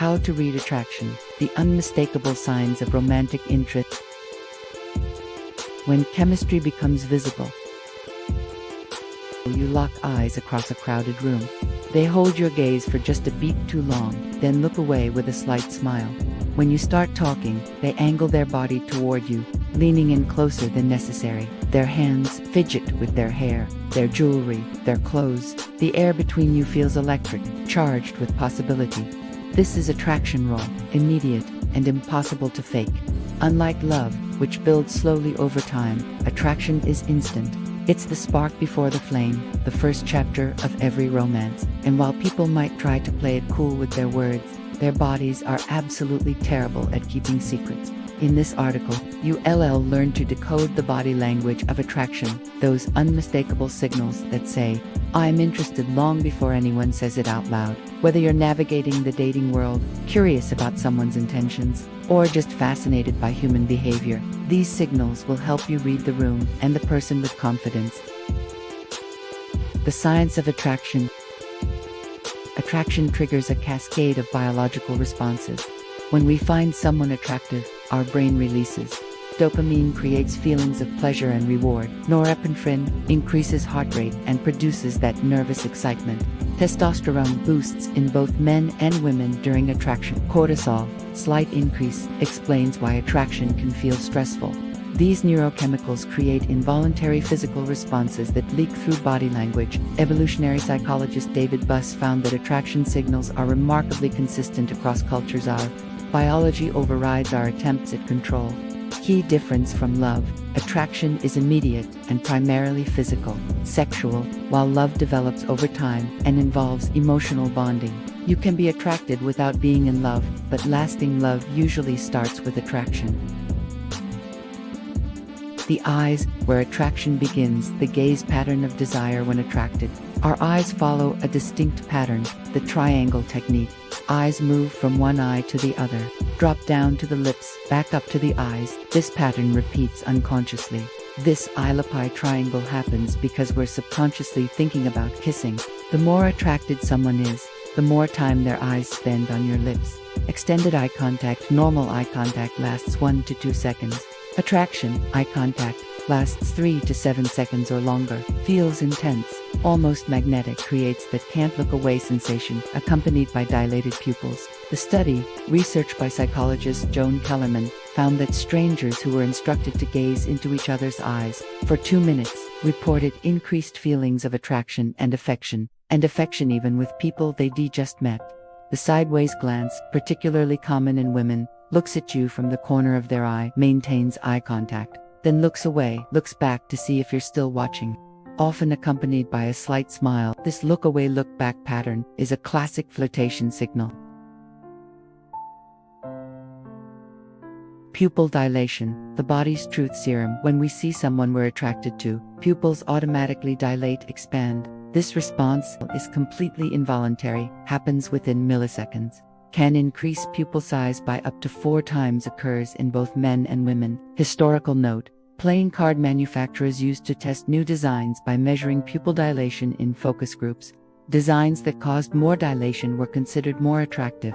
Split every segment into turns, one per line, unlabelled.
How to read attraction, the unmistakable signs of romantic interest. When chemistry becomes visible, you lock eyes across a crowded room. They hold your gaze for just a beat too long, then look away with a slight smile. When you start talking, they angle their body toward you, leaning in closer than necessary. Their hands fidget with their hair, their jewelry, their clothes. The air between you feels electric, charged with possibility. This is attraction raw, immediate, and impossible to fake. Unlike love, which builds slowly over time, attraction is instant. It's the spark before the flame, the first chapter of every romance. And while people might try to play it cool with their words, their bodies are absolutely terrible at keeping secrets. In this article, you'll learn to decode the body language of attraction, those unmistakable signals that say, "I'm interested," long before anyone says it out loud. Whether you're navigating the dating world, curious about someone's intentions, or just fascinated by human behavior, these signals will help you read the room and the person with confidence. The science of attraction. Attraction triggers a cascade of biological responses. When we find someone attractive, our brain releases. Dopamine creates feelings of pleasure and reward. Norepinephrine increases heart rate and produces that nervous excitement. Testosterone boosts in both men and women during attraction. Cortisol, slight increase, explains why attraction can feel stressful. These neurochemicals create involuntary physical responses that leak through body language. Evolutionary psychologist David Buss found that attraction signals are remarkably consistent across cultures. Our biology overrides our attempts at control. Key difference from love: attraction is immediate and primarily physical, sexual, while love develops over time and involves emotional bonding. You can be attracted without being in love, but lasting love usually starts with attraction. The eyes, where attraction begins, the gaze pattern of desire when attracted. Our eyes follow a distinct pattern, the triangle technique. Eyes move from one eye to the other, drop down to the lips, back up to the eyes. This pattern repeats unconsciously. This eye-lapi triangle happens because we're subconsciously thinking about kissing. The more attracted someone is, the more time their eyes spend on your lips. Extended eye contact. Normal eye contact lasts 1 to 2 seconds. Attraction, eye contact, lasts 3 to 7 seconds or longer. Feels intense, almost magnetic, creates that can't look away sensation, accompanied by dilated pupils. The study, researched by psychologist Joan Kellerman, found that strangers who were instructed to gaze into each other's eyes for 2 minutes reported increased feelings of attraction and affection even with people they just met. The sideways glance, particularly common in women, looks at you from the corner of their eye, maintains eye contact, then looks away, looks back to see if you're still watching. Often accompanied by a slight smile, this look away, look back pattern is a classic flirtation signal. Pupil dilation, the body's truth serum. When we see someone we're attracted to, pupils automatically dilate, expand. This response is completely involuntary, happens within milliseconds. Can increase pupil size by up to 4 times, occurs in both men and women. Historical note: playing card manufacturers used to test new designs by measuring pupil dilation in focus groups. Designs that caused more dilation were considered more attractive.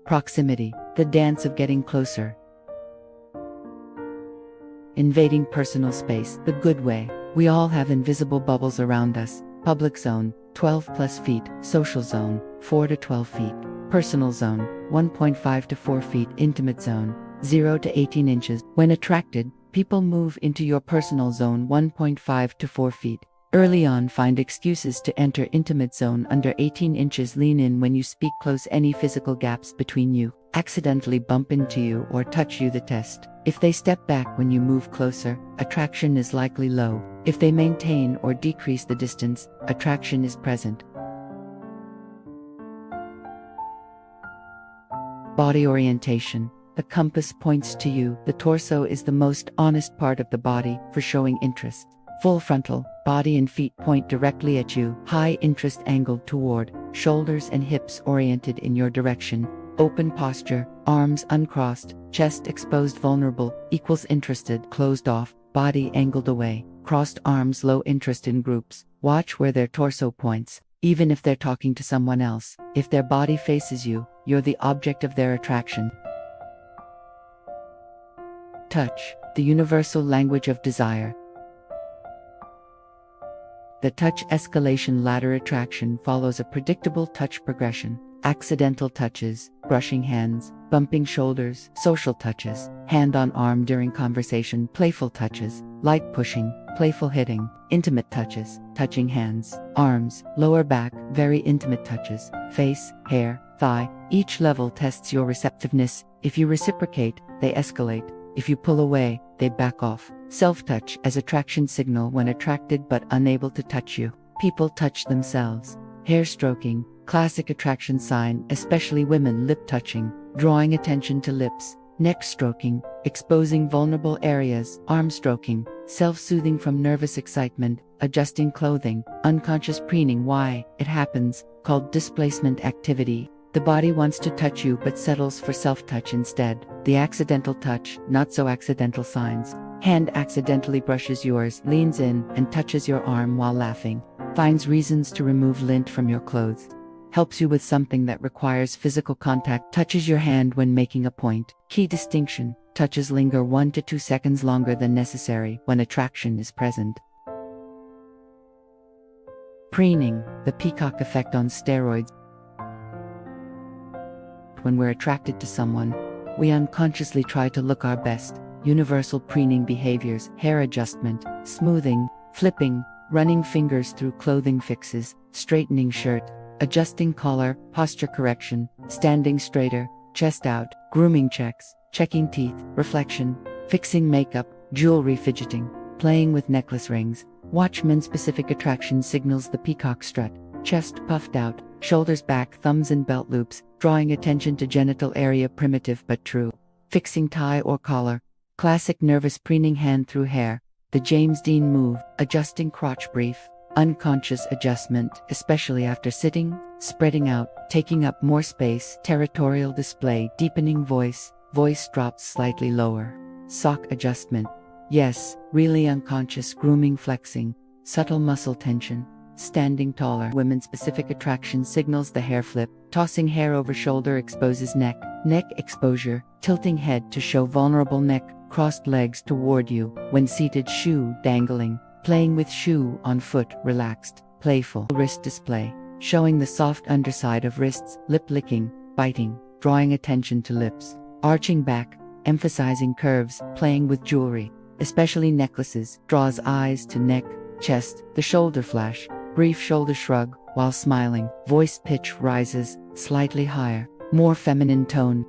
Proximity, the dance of getting closer. Invading personal space, the good way. We all have invisible bubbles around us. Public zone, 12+ feet. Social zone, 4 to 12 feet. Personal zone, 1.5 to 4 feet. Intimate zone, 0 to 18 inches. When attracted, people move into your personal zone 1.5 to 4 feet. Early on, find excuses to enter intimate zone under 18 inches. Lean in when you speak. Close any physical gaps between you. Accidentally bump into you or touch you. The test: if they step back when you move closer, attraction is likely low. If they maintain or decrease the distance, attraction is present. Body orientation. The compass points to you. The torso is the most honest part of the body for showing interest. Full frontal, body and feet point directly at you. High interest angled toward, shoulders and hips oriented in your direction. Open posture, arms uncrossed, chest exposed. Vulnerable equals interested. Closed off, body angled away. crossed arms, low interest in groups. Watch where their torso points, even if they're talking to someone else. If their body faces you, you're the object of their attraction. Touch, the universal language of desire. The touch escalation ladder. Attraction follows a predictable touch progression. Accidental touches, brushing hands, bumping shoulders, social touches, hand on arm during conversation, playful touches, light pushing, playful hitting, intimate touches, touching hands, arms, lower back, very intimate touches, face, hair, thigh. Each level tests your receptiveness. If you reciprocate, they escalate. If you pull away, they back off. Self-touch as attraction signal when attracted but unable to touch you. People touch themselves. Hair stroking, classic attraction sign, especially women. Lip touching, drawing attention to lips. Neck stroking, exposing vulnerable areas. Arm stroking, self-soothing from nervous excitement. Adjusting clothing, unconscious preening. Why it happens, called displacement activity. The body wants to touch you but settles for self-touch instead. The accidental touch, not so accidental signs. Hand accidentally brushes yours, leans in, and touches your arm while laughing. Finds reasons to remove lint from your clothes. Helps you with something that requires physical contact. Touches your hand when making a point. Key distinction, touches linger 1 to 2 seconds longer than necessary when attraction is present. Preening, the peacock effect on steroids. When we're attracted to someone, we unconsciously try to look our best. Universal preening behaviors, hair adjustment, smoothing, flipping, running fingers through clothing fixes, straightening shirt, adjusting collar, posture correction, standing straighter, chest out, grooming checks, checking teeth, reflection, fixing makeup, jewelry fidgeting, playing with necklace rings. Watch men-specific attraction signals. The peacock strut, chest puffed out, shoulders back, thumbs in belt loops, drawing attention to genital area. Primitive but true. Fixing tie or collar, classic nervous preening. Hand through hair, the James Dean move, adjusting crotch. Brief, unconscious adjustment, especially after sitting, spreading out, taking up more space. Territorial display, deepening voice, voice drops slightly lower. Sock adjustment, yes, really unconscious. Grooming, flexing, subtle muscle tension, standing taller. Women-specific attraction signals. The hair flip, tossing hair over shoulder exposes neck, neck exposure, tilting head to show vulnerable neck, crossed legs toward you when seated. Shoe dangling, playing with shoe on foot, relaxed, playful. Wrist display, showing the soft underside of wrists. Lip licking, biting, drawing attention to lips. Arching back, emphasizing curves, playing with jewelry, especially necklaces. Draws eyes to neck, chest, the shoulder flash, brief shoulder shrug while smiling. Voice pitch rises slightly higher, more feminine tone.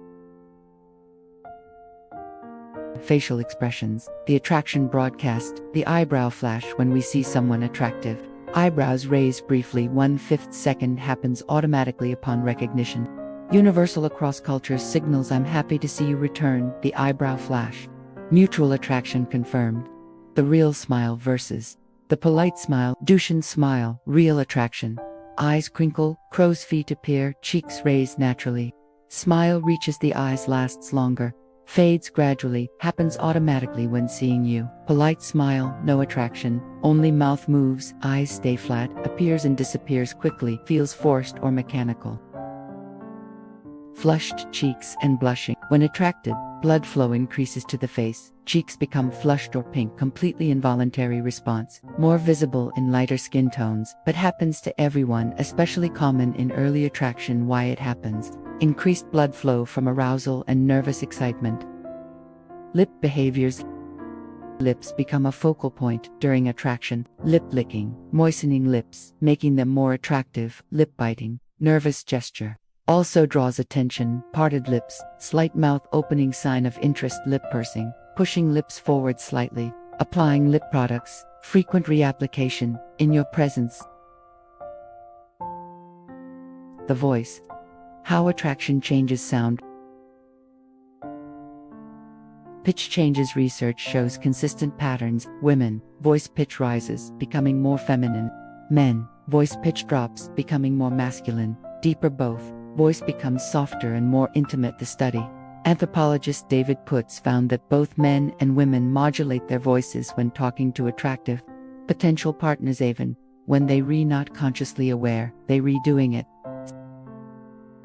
Facial expressions, the attraction broadcast, the eyebrow flash when we see someone attractive. Eyebrows raise briefly. 1/5 second happens automatically upon recognition. Universal across cultures signals. I'm happy to see you return. The eyebrow flash. Mutual attraction confirmed. The real smile versus the polite smile. Dushan smile, real attraction. Eyes crinkle, crow's feet appear, cheeks raise naturally. Smile reaches the eyes, lasts longer, fades gradually, happens automatically when seeing you. Polite smile, no attraction, only mouth moves, eyes stay flat, appears and disappears quickly, feels forced or mechanical. Flushed cheeks and blushing. When attracted, blood flow increases to the face, cheeks become flushed or pink, completely involuntary response. More visible in lighter skin tones, but happens to everyone, especially common in early attraction. Why it happens? Increased blood flow from arousal and nervous excitement. Lip behaviors. Lips become a focal point during attraction. Lip licking, moistening lips, making them more attractive. Lip biting, nervous gesture. Also draws attention. Parted lips, slight mouth opening, sign of interest. Lip pursing, pushing lips forward slightly. Applying lip products, frequent reapplication, in your presence. The voice. How attraction changes sound. Pitch changes. Research shows consistent patterns. Women, voice pitch rises, becoming more feminine. Men, voice pitch drops, becoming more masculine. Deeper. Both, voice becomes softer and more intimate. The study. Anthropologist David Putz found that both men and women modulate their voices when talking to attractive potential partners, even when they not consciously aware they doing it.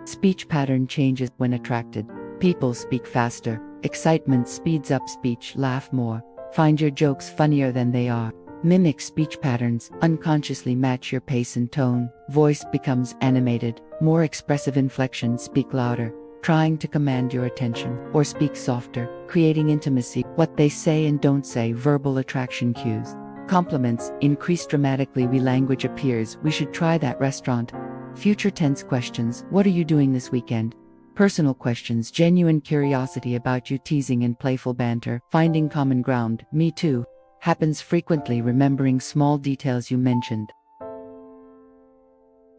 Speech pattern changes when attracted. People speak faster. Excitement speeds up speech. Laugh more. Find your jokes funnier than they are. Mimic speech patterns. Unconsciously match your pace and tone. Voice becomes animated. More expressive inflection. Speak louder, trying to command your attention, or speak softer, creating intimacy. What they say and don't say. Verbal attraction cues. Compliments increase dramatically. Language appears. We should try that restaurant. Future tense questions. What are you doing this weekend? Personal questions. Genuine curiosity about you. Teasing and playful banter. Finding common ground. Me too. Happens frequently. Remembering small details you mentioned.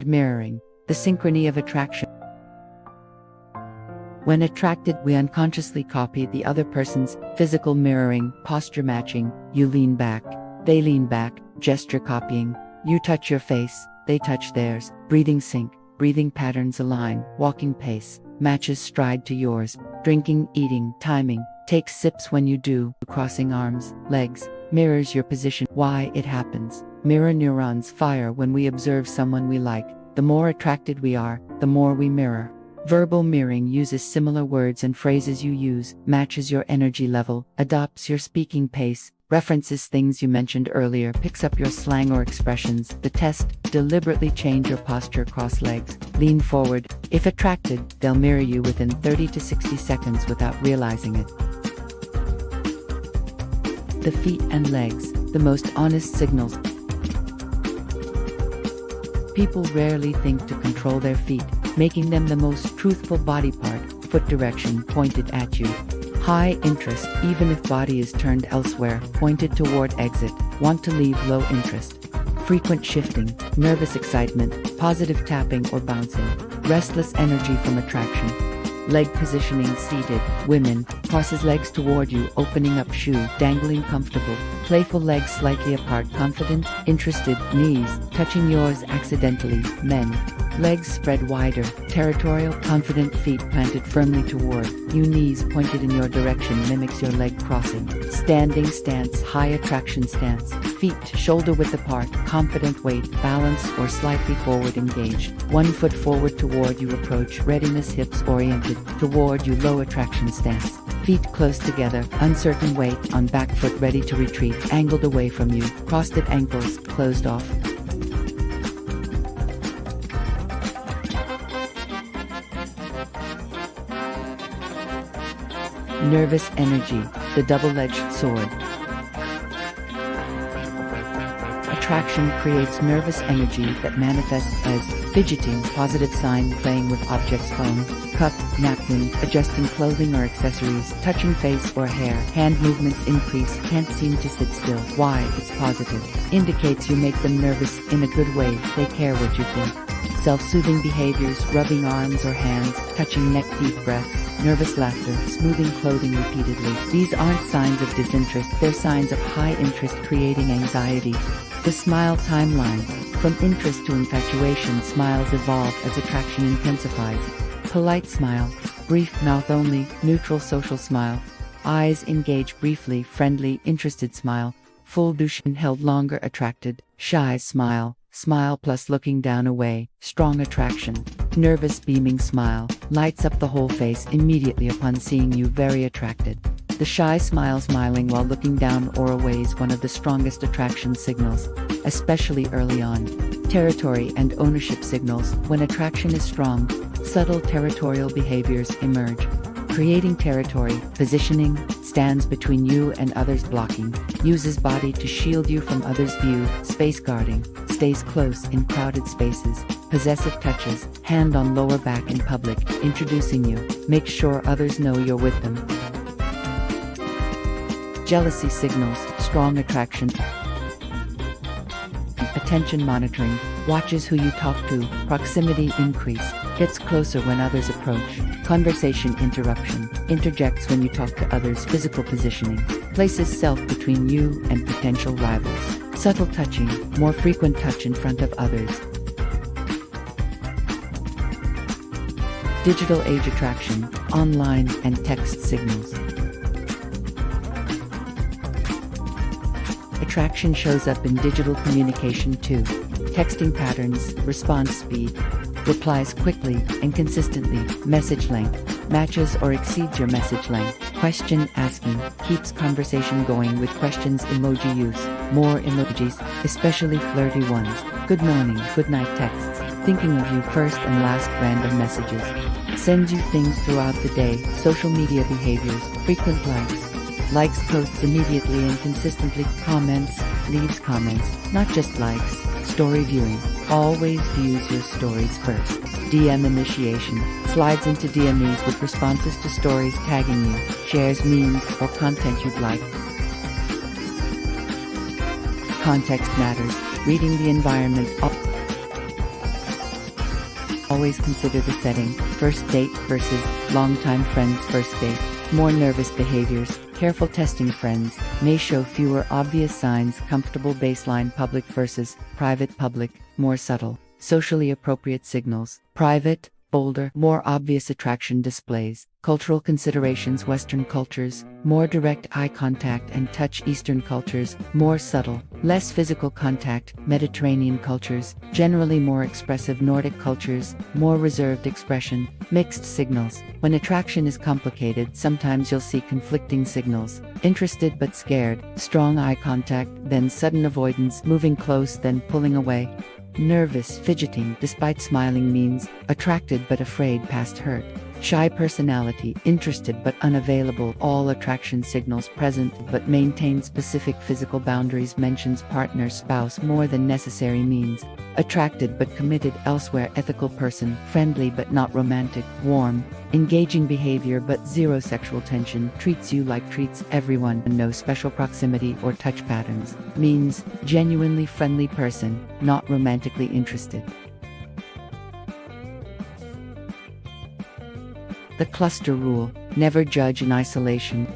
Mirroring. The synchrony of attraction. When attracted, we unconsciously copy the other person's physical. Mirroring. Posture matching. You lean back, they lean back. Gesture copying. You touch your face, they touch theirs. Breathing sync. Breathing patterns align. Walking pace matches stride to yours. Drinking, eating, timing. Take sips when you do. Crossing arms, legs, mirrors your position. Why it happens. Mirror neurons fire when we observe someone we like. The more attracted we are, the more we mirror. Verbal mirroring uses similar words and phrases you use, matches your energy level, adopts your speaking pace, references things you mentioned earlier, picks up your slang or expressions. The test: deliberately change your posture. Cross legs, lean forward. If attracted, they'll mirror you within 30 to 60 seconds without realizing it. The feet and legs, the most honest signals. People rarely think to control their feet, making them the most truthful body part. Foot direction pointed at you. High interest, even if body is turned elsewhere, pointed toward exit. Want to leave. Low interest. Frequent shifting, nervous excitement, positive tapping or bouncing. Restless energy from attraction. Leg positioning. Seated, women, crosses legs toward you, opening up shoe, dangling comfortable. Playful legs slightly apart. Confident, interested. Knees touching yours accidentally. Men, legs spread wider, territorial. Confident. Feet planted firmly toward you, knees pointed in your direction. Mimics your leg crossing. Standing stance, high attraction stance. Feet shoulder width apart. Confident. Weight balanced or slightly forward engaged. 1 foot forward toward you. Approach readiness. Hips oriented toward you. Low attraction stance. Feet close together. Uncertain. Weight on back foot ready to retreat. Angled away from you. Crossed at ankles, closed off. Nervous energy, the double-edged sword. Attraction creates nervous energy that manifests as fidgeting, positive sign. Playing with objects. Phone, cup, napkin, adjusting clothing or accessories, touching face or hair. Hand movements increase, can't seem to sit still. Why? It's positive. Indicates you make them nervous in a good way. They care what you think. Self-soothing behaviors, rubbing arms or hands, touching neck. Deep breaths. Nervous laughter, smoothing clothing repeatedly. These aren't signs of disinterest, they're signs of high interest creating anxiety. The smile timeline. From interest to infatuation, smiles evolve as attraction intensifies. Polite smile, brief, mouth only, neutral. Social smile, eyes engage briefly. Friendly, interested smile, full douche, held longer. Attracted, shy smile, smile plus looking down away. Strong attraction. Nervous beaming smile, lights up the whole face immediately upon seeing you. Very attracted. The shy smile, smiling while looking down or away, is one of the strongest attraction signals, especially early on. Territory and ownership signals. When attraction is strong, subtle territorial behaviors emerge. Creating territory, positioning, stands between you and others. Blocking, uses body to shield you from others' view. Space guarding, stays close in crowded spaces. Possessive touches, hand on lower back in public. Introducing you, make sure others know you're with them. Jealousy signals, strong attraction. Attention monitoring, watches who you talk to. Proximity increase, gets closer when others approach. Conversation interruption, interjects when you talk to others. Physical positioning, places self between you and potential rivals. Subtle touching, more frequent touch in front of others. Digital age attraction, online and text signals. Attraction shows up in digital communication too. Texting patterns, response speed, replies quickly and consistently, message length, matches or exceeds your message length, question asking, keeps conversation going with questions, emoji use, more emojis, especially flirty ones, good morning, good night texts, thinking of you first and last, random messages, sends you things throughout the day, social media behaviors, frequent likes posts immediately and consistently, comments, leaves comments, not just likes, story viewing, always views your stories first, DM initiation, slides into DMs with responses to stories tagging you, shares memes or content you'd like. Context matters, reading the environment. Always consider the setting, first date versus longtime friends first date, more nervous behaviors, careful testing friends, may show fewer obvious signs, comfortable baseline public versus private public, more subtle, socially appropriate signals, private, bolder, more obvious attraction displays, cultural considerations, Western cultures, more direct eye contact and touch, Eastern cultures, more subtle, less physical contact, Mediterranean cultures, generally more expressive, Nordic cultures, more reserved expression, mixed signals. When attraction is complicated, sometimes you'll see conflicting signals, interested but scared, strong eye contact, then sudden avoidance, moving close then pulling away. Nervous, fidgeting, despite smiling means, attracted but afraid past hurt. Shy personality, interested but unavailable, all attraction signals present but maintain specific physical boundaries, mentions partner, spouse more than necessary means. Attracted but committed elsewhere, ethical person, friendly but not romantic, warm, engaging behavior but zero sexual tension, treats you like treats everyone, no special proximity or touch patterns, means genuinely friendly person, not romantically interested. The cluster rule, never judge in isolation.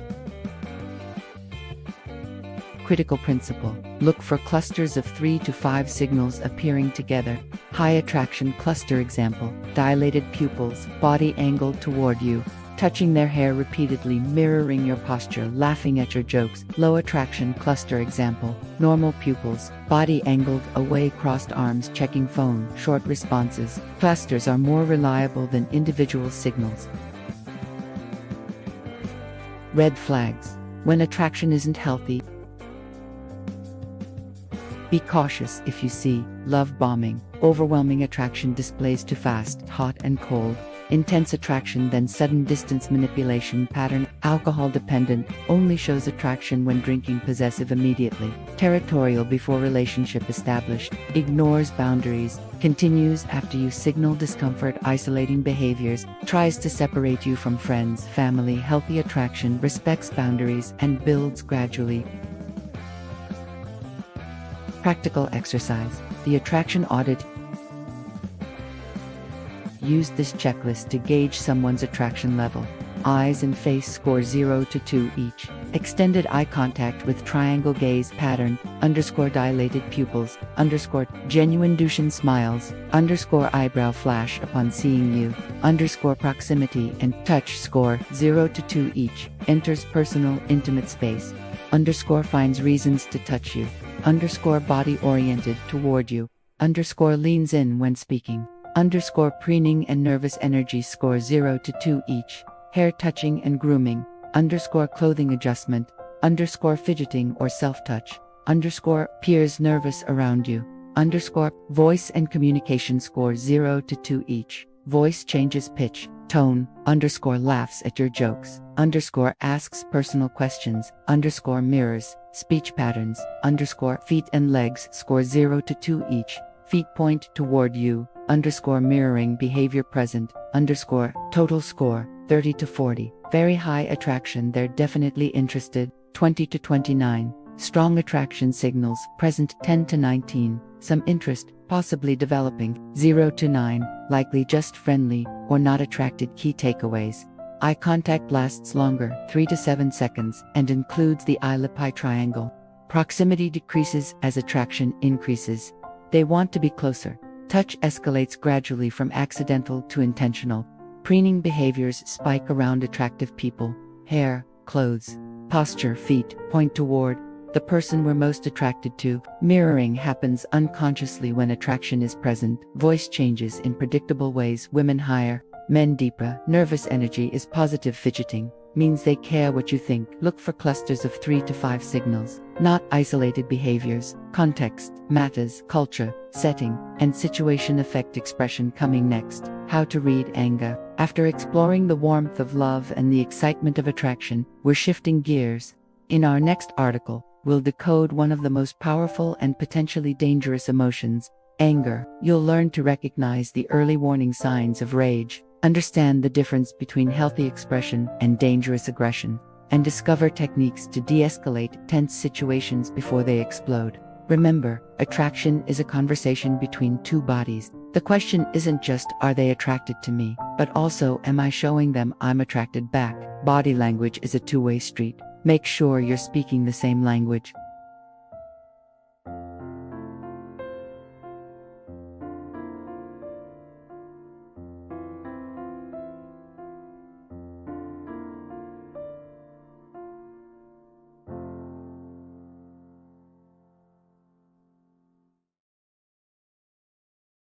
Critical principle, look for clusters of 3 to 5 signals appearing together. High attraction cluster example, dilated pupils, body angled toward you, touching their hair repeatedly, mirroring your posture, laughing at your jokes. Low attraction cluster example, normal pupils, body angled away, crossed arms, checking phone, short responses. Clusters are more reliable than individual signals. Red flags, when attraction isn't healthy. Be cautious if you see love bombing, overwhelming attraction displays too fast, hot and cold, intense attraction then sudden distance manipulation pattern, alcohol dependent, only shows attraction when drinking, possessive immediately, territorial before relationship established, ignores boundaries, continues after you signal discomfort, isolating behaviors, tries to separate you from friends, family. Healthy attraction respects boundaries and builds gradually. Practical exercise, the attraction audit. Use this checklist to gauge someone's attraction level. Eyes and face score 0 to 2 each. Extended eye contact with triangle gaze pattern, _ dilated pupils, _ genuine Dushan smiles, _ eyebrow flash upon seeing you, _ proximity and touch score 0 to 2 each. Enters personal, intimate space, _ finds reasons to touch you, _ body oriented toward you, _ leans in when speaking, _ preening and nervous energy score 0 to 2 each. Hair touching and grooming, _ clothing adjustment, _ fidgeting or self-touch, _ peers nervous around you, _ voice and communication score 0 to 2 each. Voice changes pitch, tone, _ laughs at your jokes, _ asks personal questions, _ mirrors, speech patterns, _ feet and legs score 0 to 2 each. Feet point toward you, _ mirroring behavior present, _ total score 30 to 40. Very high attraction, they're definitely interested, 20 to 29. Strong attraction signals present, 10 to 19. Some interest, possibly developing, 0 to 9. Likely just friendly or not attracted. Key takeaways. Eye contact lasts longer, 3 to 7 seconds, and includes the eye-lip-eye triangle. Proximity decreases as attraction increases. They want to be closer. Touch escalates gradually from accidental to intentional. Preening behaviors spike around attractive people. Hair, clothes, posture, feet point toward the person we're most attracted to. Mirroring happens unconsciously when attraction is present. Voice changes in predictable ways. Women higher, men deeper. Nervous energy is positive. Fidgeting means they care what you think. Look for clusters of 3 to 5 signals, not isolated behaviors. Context matters. Culture, setting, and situation affect expression. Coming next, how to read anger. After exploring the warmth of love and the excitement of attraction, we're shifting gears. In our next article, we'll decode one of the most powerful and potentially dangerous emotions, anger. You'll learn to recognize the early warning signs of rage, understand the difference between healthy expression and dangerous aggression, and discover techniques to de-escalate tense situations before they explode. Remember, attraction is a conversation between two bodies. The question isn't just, are they attracted to me, but also, am I showing them I'm attracted back? Body language is a two-way street. Make sure you're speaking the same language.